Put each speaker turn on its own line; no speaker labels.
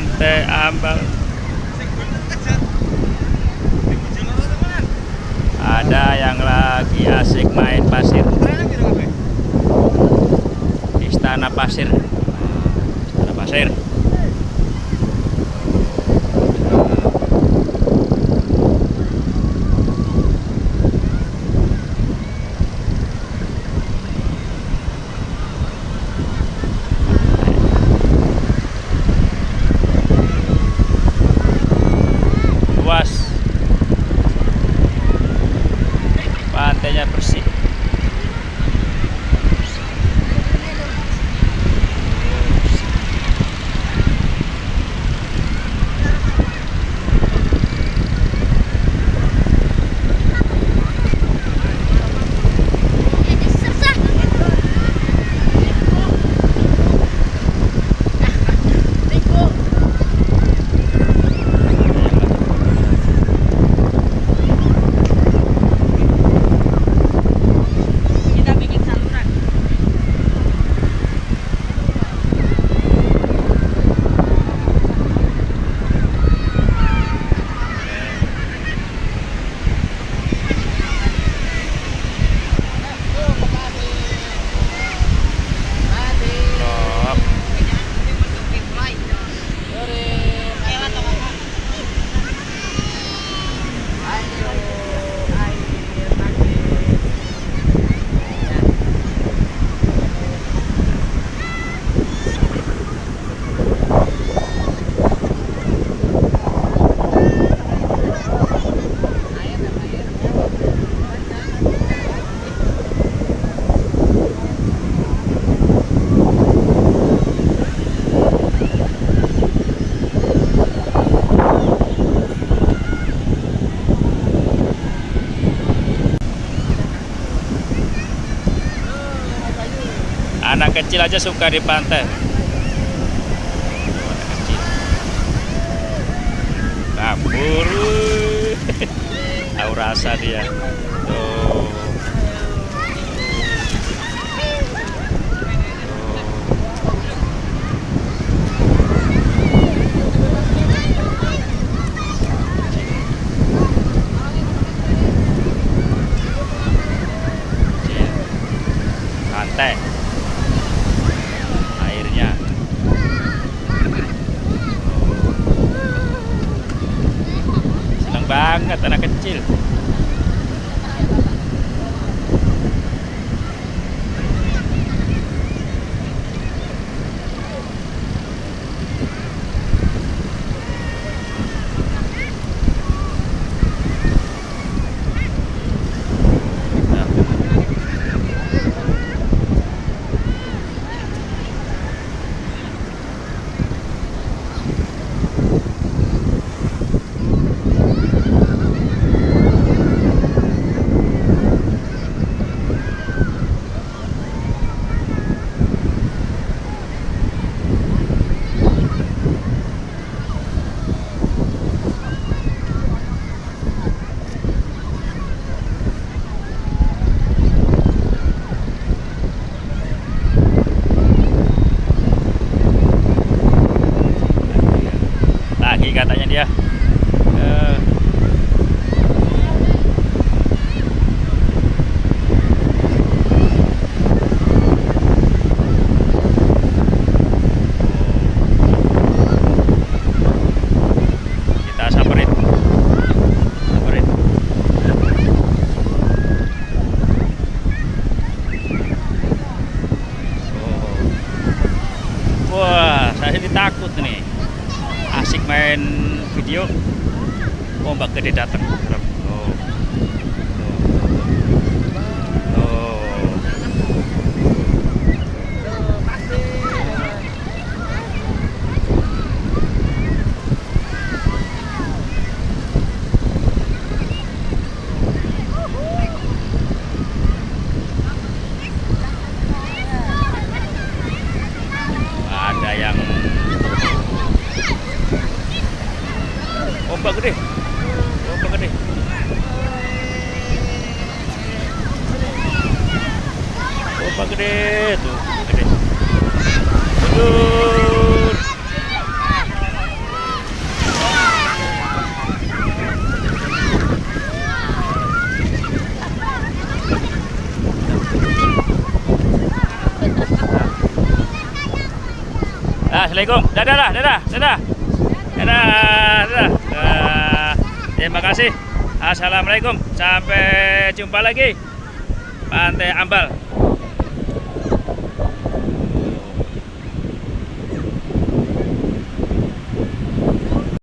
Pantai Ambal. Ada yang lagi asik main pasir. Istana pasir. Istana pasir. Pantainya bersih. Anak kecil aja suka di pantai. Anak kecil. Kabur. Tahu rasa dia. Tuh. Pantai. Banget anak kecil. Katanya dia kita samperin. Wah, saya jadi takut nih. Asik main video, ombak gede datang. Oh. Ada yang ombak gede, ombak gede. Ombak gede tuh, gede. Aduh. Assalamualaikum. Dadah lah, dadah, dadah. Dadah, dadah. Terima kasih. Assalamualaikum. Sampai jumpa lagi. Pantai Ambal.